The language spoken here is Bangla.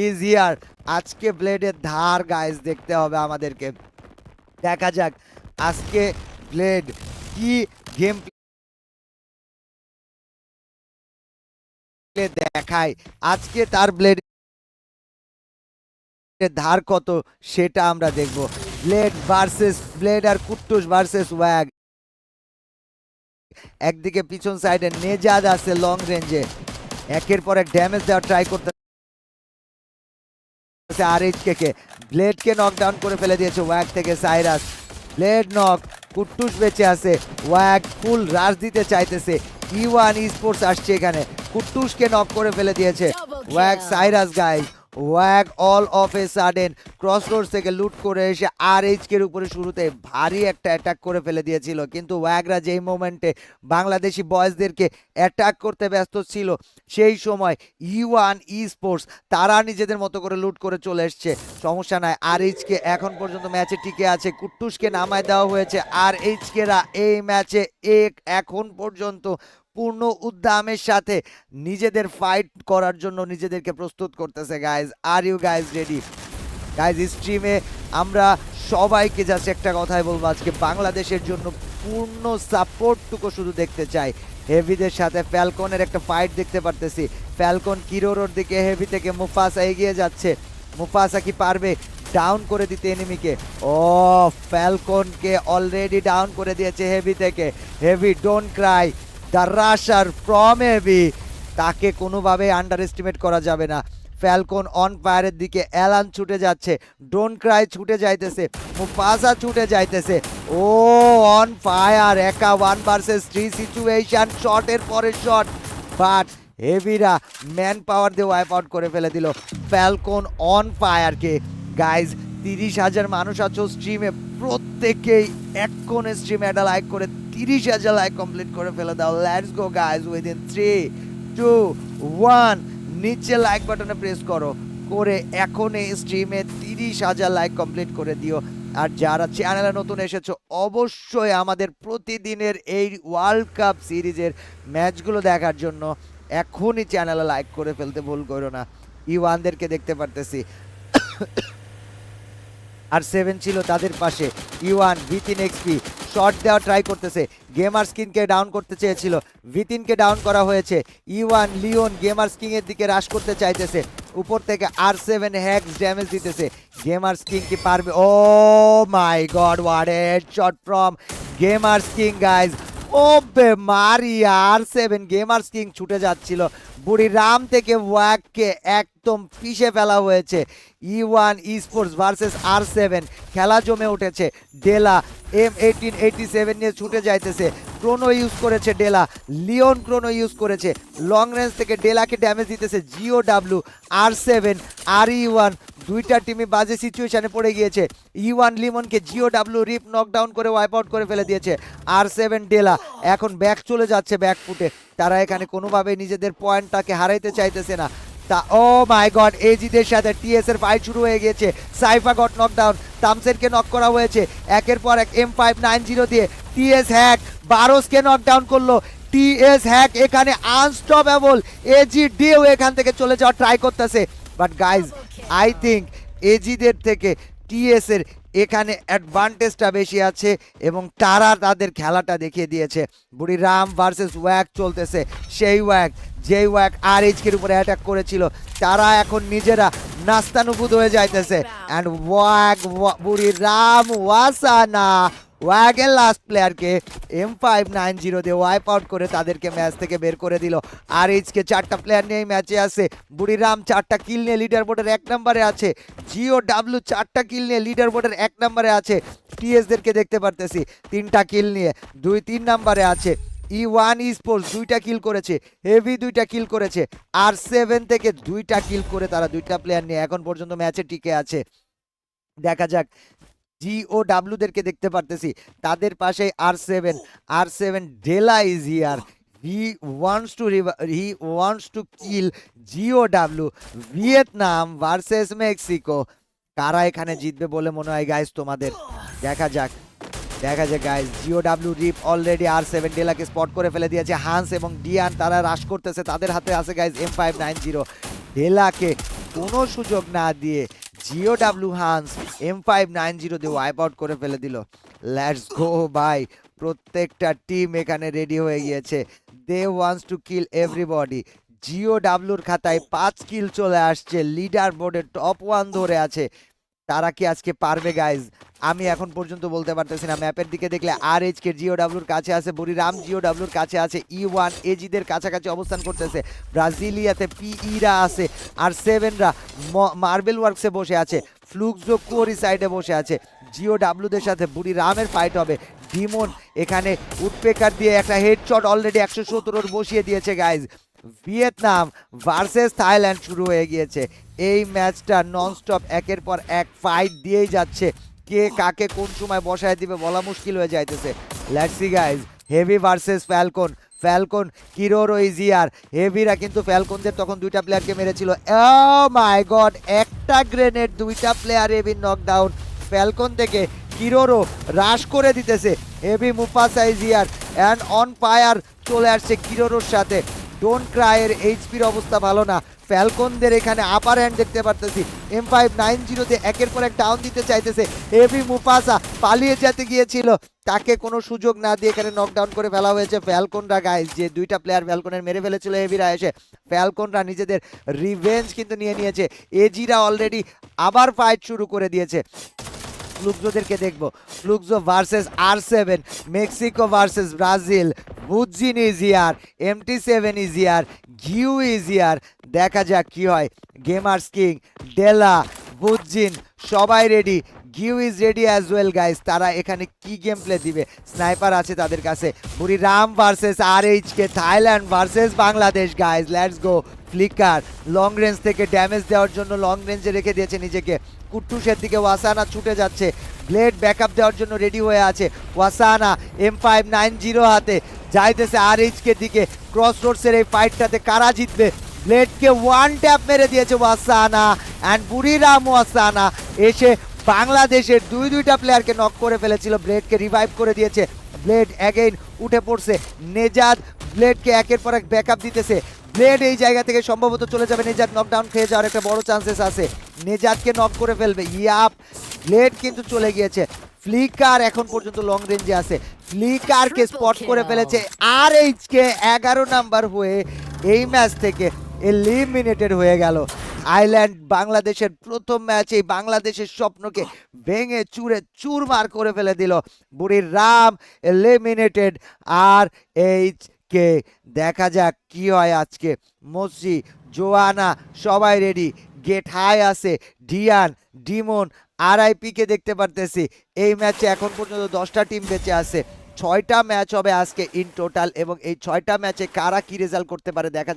Is here. আজকে ব্লেডের ধার গাইস দেখতে হবে আমাদেরকে। দেখা যাক আজকে ব্লেড কি গেম প্লে দেখায়। আজকে তার ব্লেড ধার কত সেটা আমরা দেখব। ব্লেড ভার্সেস ব্লেড আর কুট্টুস ভার্সেস ওয়াগ। একদিকে পিছন সাইডে নেজাদ আছে লং রেঞ্জে, একের পর এক ড্যামেজ দেওয়ার ট্রাই করতে আরএইচকে কে ব্লেডকে নকডাউন করে ফেলে দিয়েছে ওয়াগ থেকে সাইরাস। ব্লেড নক, কুট্টুস বেঁচে আছে, ওয়াগ ফুল রাশ দিতে চাইতেছে। E1 স্পোর্টস আসছে এখানে, কুট্টুসকে নক করে ফেলে দিয়েছে ওয়াগ সাইরাস গাইস। ওয়াগ all of a sudden crossroads থেকে লুট করে এসে আরএইচকের উপরে শুরুতে ভারী একটা অ্যাটাক করে ফেলে দিয়েছিল, কিন্তু ওয়াগরা যেই মোমেন্টে বাংলাদেশি বয়েজদেরকে অ্যাটাক করতে ব্যস্ত ছিল সেই সময় E1 স্পোর্টস তারা নিজেদের মতো করে লুট করে চলে এসছে। সমস্যা নাই, আরএইচকে এখন পর্যন্ত ম্যাচে টিকে আছে, কুট্টুসকে নামায় দেওয়া হয়েছে। আরএইচকেরা এই ম্যাচে এখন পর্যন্ত পূর্ণ উদ্দামের সাথে নিজেদের ফাইট করার জন্য নিজেদেরকে প্রস্তুত করতেছে guys. Are you guys ready? Guys স্ট্রিমে আমরা সবাইকে জাস্ট একটা কথাই বলবো, আজকে বাংলাদেশের জন্য পূর্ণ সাপোর্টটুকু শুধু দেখতে চাই। হেভিদের সাথে ফ্যালকনের একটা ফাইট দেখতে পারতেছি। ফ্যালকন কিরোরোর দিকে হেভি থেকে মুফাসা এগিয়ে যাচ্ছে। মুফাসা কি পারবে ডাউন করে দিতে এনিমিকে? ও ফ্যালকনকে অলরেডি ডাউন করে দিয়েছে হেভি থেকে। Heavy don't Cry, the rusher from heavy, তাকে কোনোভাবে আন্ডার এস্টিমেট করা যাবে না। ফ্যালকন অন ফায়ারের দিকে, অ্যালান ছুটে যাচ্ছে, ডোন্ট ক্রাই ছুটে যাইতেছে, মুফাসা ছুটে যাইতেছে। ও অন ফায়ার, একা 1 ভার্সেস 3 সিচুয়েশন, শটের পরে শট, বাট হেভিরা ম্যান পাওয়ার দিয়ে ওয়াইপ আউট করে ফেলে দিল ফ্যালকন অন ফায়ারকে। গাইজ 30,000 মানুষ আছো স্ট্রিমে, প্রত্যেকেই এক্ষণে স্ট্রিমে একটা লাইক করে 30,000 লাইক কমপ্লিট করে ফেলে দাও। লেটস গো গাইজ, উইদিন 3 2 1 নিচে লাইক বাটনে প্রেস করো করে এখন এই স্ট্রিমে 30,000 লাইক কমপ্লিট করে দিও। আর যারা চ্যানেলে নতুন এসেছো অবশ্যই আমাদের প্রতিদিনের এই ওয়ার্ল্ড কাপ সিরিজের ম্যাচগুলো দেখার জন্য এখনই চ্যানেলে লাইক করে ফেলতে ভুল করো না। E1দেরকে দেখতে পারতেছি, আর 7 ছিল তাদের পাশে। E1 ভিতিন এক্সপি শট দেওয়া ট্রাই করতেছে, গেমার স্কিনকে ডাউন করতে চেয়েছিল, ভিতিনকে ডাউন করা হয়েছে। E1 লিওন গেমার স্কিনের দিকে রাশ করতে চাইতেছে, উপর থেকে R7 হ্যাক্স ড্যামেজ দিতেছে। গেমার স্কিন কি পারবে? Oh my god, what a headshot from gamer skin guys. ও বে মারি, R7 গেমার স্কিন ছুটে যাচ্ছিল, বুড়ি রাম থেকে ওয়াককে একদম পিষে ফেলা হয়েছে। E1 স্পোর্টস ভার্সেস R7 খেলা জমে উঠেছে। ডেলা M1887 নিয়ে ছুটে যাইতেছে, ক্রোনো ইউজ করেছে ডেলা, লিওন ক্রোনো ইউজ করেছে, লং রেঞ্জ থেকে ডেলাকে ড্যামেজ দিতেছে GOW। R7 আর E1 দুইটা টিমই বাজে সিচুয়েশনে পড়ে গিয়েছে। E1 লিমনকে GOW রিপ নকডাউন করে ওয়াইপ আউট করে ফেলে দিয়েছে। R7 ডেলা এখন ব্যাক চলে যাচ্ছে ব্যাক ফুটে, তারা এখানে কোনোভাবে নিজেদের পয়েন্টটাকে হারাইতে চাইতেছে না। তা ও মাই গড, এজিদের সাথে টিএস এর ফাইট শুরু হয়ে গিয়েছে। সাইফা গট নকডাউন, তামসেরকে নক করা হয়েছে একের পর এক M590 দিয়ে। টিএস হ্যাক বারোসকে নকডাউন করলো, টিএস হ্যাক এখানে আনস্টপেবল। এজিডিও এখান থেকে চলে যাওয়ার ট্রাই করতেছে, বাট গাইজ আই থিঙ্ক এজিদের থেকে টিএস এর এখানে অ্যাডভান্টেজটা বেশি আছে এবং তারা তাদের খেলাটা দেখিয়ে দিয়েছে। বুড়ি রাম ভার্সেস ওয়াক চলতেছে, সেই ওয়াক যেই ওয়াক আরএইচকের উপরে অ্যাটাক করেছিল, তারা এখন নিজেরা নাস্তানুবুদ হয়ে যাইতেছে। অ্যান্ড ওয়াক বুড়ি রাম ওয়াসানা ওয়াগের লাস্ট প্লেয়ারকে M590 দিয়ে ওয়াইপ আউট করে তাদেরকে ম্যাচ থেকে বের করে দিল। আরএইচকে 4টা প্লেয়ার নিয়ে ম্যাচে আছে, বুড়িরাম 4টা কিল নিয়ে লিডার বোর্ডের 1 নম্বরে আছে, GOW 4টা কিল নিয়ে লিডার বোর্ডের 1 নম্বরে আছে। টিএসদেরকে দেখতে পারতেছি 3টা কিল নিয়ে 2-3 নম্বরে আছে। E1 স্পোর্টস 2টা কিল করেছে, হেভি 2টা কিল করেছে, R7 থেকে 2টা কিল করে তারা 2টা প্লেয়ার নিয়ে এখন পর্যন্ত ম্যাচে টিকে আছে। দেখা যাক GOW দেরকে দেখতে পারতেছি, তাদের পাশে R7 Della is here, he wants to kill GOW। Vietnam versus Mexico, কারা এখানে জিতবে বলে মনে হয় গাইস তোমাদের? দেখা যাক গাইস। GOW রিপ অলরেডি R7 ডেলাকে স্পট করে ফেলে দিয়েছে। হান্স এবং ডিয়ান তারা রাশ করতেছে, তাদের হাতে আছে গাইস M590। ডেলাকে কোনো সুযোগ না দিয়ে জিওডাব্লিউ হান্স M590 দিয়ে ওয়াইপ আউট করে ফেলে দিল। লেটস গো ভাই, প্রত্যেকটা টিম এখানে রেডি হয়ে গিয়েছে। দে ওয়ান্টস টু কিল এভরিবডি। জিওডাব্লিউর খাতায় 5 কিল চলে আসছে, লিডার বোর্ডে টপ 1 ধরে আছে। তারা কি আজকে পারবে গাইজ? আমি এখন পর্যন্ত বলতে পারতেছি না। ম্যাপের দিকে দেখলে RH কে জিওডাব্লিউর কাছে আছে, বুড়িরাম জিওডাব্লিউর কাছে আছে, E1 এজিদের কাছাকাছি অবস্থান করতেছে, ব্রাজিলিয়াতে PE-রা আছে, আর 7রা মার্বেল ওয়ার্কসে বসে আছে, ফ্লুক্সো কোরি সাইডে বসে আছে। জিওডাব্লিউদের সাথে বুড়িরামের ফাইট হবে। ডিমন এখানে উডপেকার দিয়ে একটা হেডশট অলরেডি 117 বসিয়ে দিয়েছে গাইজ। ভিয়েতনাম ভার্সেস থাইল্যান্ড শুরু হয়ে গিয়েছে। এই ম্যাচটা ননস্টপ একের পর এক ফাইট দিয়েই যাচ্ছে। কে কাকে কোন সময় বসায় দিবে বলা মুশকিল হয়ে যাইতেছে। Let's see guys, Heavy versus Falcon. Falcon কিরোরো ইজিয়ার। হেভিরা কিন্তু ফ্যালকনদের তখন 2টা প্লেয়ারকে মেরেছিল। ও মাই গড, একটা গ্রেনেড 2টা প্লেয়ার হেভির নকডাউন। ফ্যালকন থেকে কিরোরো রাশ করে দিতেছে। Heavy Mufasa easier and on fire চলে আসছে কিরোরোর সাথে। ডোন্ট ক্রাইয়ের এইচপির অবস্থা ভালো না। ফ্যালকনদের এখানে আপার হ্যান্ড দেখতে পারতেছি। M590 তে একের পর এক ডাউন দিতে চাইতেছে। হেভি মুফাসা পালিয়ে যেতে গিয়েছিল, তাকে কোনো সুযোগ না দিয়ে এখানে নকডাউন করে ফেলা হয়েছে। ফ্যালকনরা গাইজ, যে 2টা প্লেয়ার ফ্যালকনের মেরে ফেলেছিল হেভিরা এসে, ফ্যালকনরা নিজেদের রিভেঞ্জ কিন্তু নিয়ে নিয়েছে। এজিরা অলরেডি আবার ফাইট শুরু করে দিয়েছে। ফ্লুক্সোদেরকে দেখবো। Fluxo versus R7, Mexico versus Brazil. বুজিন ইজিয়ার, MT7 ইজিয়ার, গিউ ইজিয়ার। দেখা যাক কি হয়। গেমার্স কিং, ডেলা, বুজিন সবাই রেডি। গিউ is ready as well guys. তারা এখানে কি গেম প্লে দিবে? স্নাইপার আছে তাদের কাছে। বুড়িরাম versus RH K, Thailand versus Bangladesh guys. Let's go. Flicker long range থেকে ড্যামেজ দেওয়ার জন্য লং রেঞ্জে রেখে দিয়েছে নিজেকে। কুট্টুসের দিকে ওয়াসানা ছুটে যাচ্ছে, ব্লেড ব্যাকআপ দেওয়ার জন্য রেডি হয়ে আছে। ওয়াসানা M590 হাতে যাইতেছে RH কে দিকে। ক্রস রোডসের এই ফাইটটাতে কারা জিতবে? ব্লেডকে ওয়ান ট্যাপ মেরে দিয়েছে ওয়াসানা, অ্যান্ড বুড়িরাম ওয়াসানা এসে বাংলাদেশের 2টা প্লেয়ারকে নক করে ফেলেছিল। ব্লেডকে রিভাইভ করে দিয়েছে। ব্লেড অ্যাগেইন উঠে পড়ছে। নেজাদ ব্লেডকে একের পর এক ব্যাকআপ দিতেছে। ব্লেড এই জায়গা থেকে সম্ভবত চলে যাবে। নেজাদ নকডাউন খেয়ে যাওয়ার একটা বড় চান্সেস আছে। নেজাদকে নক করে ফেলবে। ইয়াপ, ব্লেড কিন্তু চলে গিয়েছে। ফ্লিকার এখন পর্যন্ত লং রেঞ্জে আছে। ফ্লিকারকে স্পট করে ফেলেছে। RH কে 11 নাম্বার হয়ে এই ম্যাচ থেকে এলিমিনেটেড হয়ে গেল। আইল্যান্ড বাংলাদেশের প্রথম ম্যাচে বাংলাদেশের স্বপ্নকে ভেঙে চুরে চুরমার করে ফেলে দিল। বুড়িরাম এলিমিনেটেড। RH কে দেখা যাক কি হয় আজকে। মসি, জোয়ানা সবাই রেডি। গেট হাই আছে। ডিয়ান, ডিমন, RIP কে দেখতে পারতেছি। এই ম্যাচে এখন পর্যন্ত 10টা টিম বেঁচে আছে। 6টা ম্যাচ হবে আজকে ইন টোটাল, এবং এই 6টা ম্যাচে কারা কি রেজাল্ট করতে পারে দেখা যাক।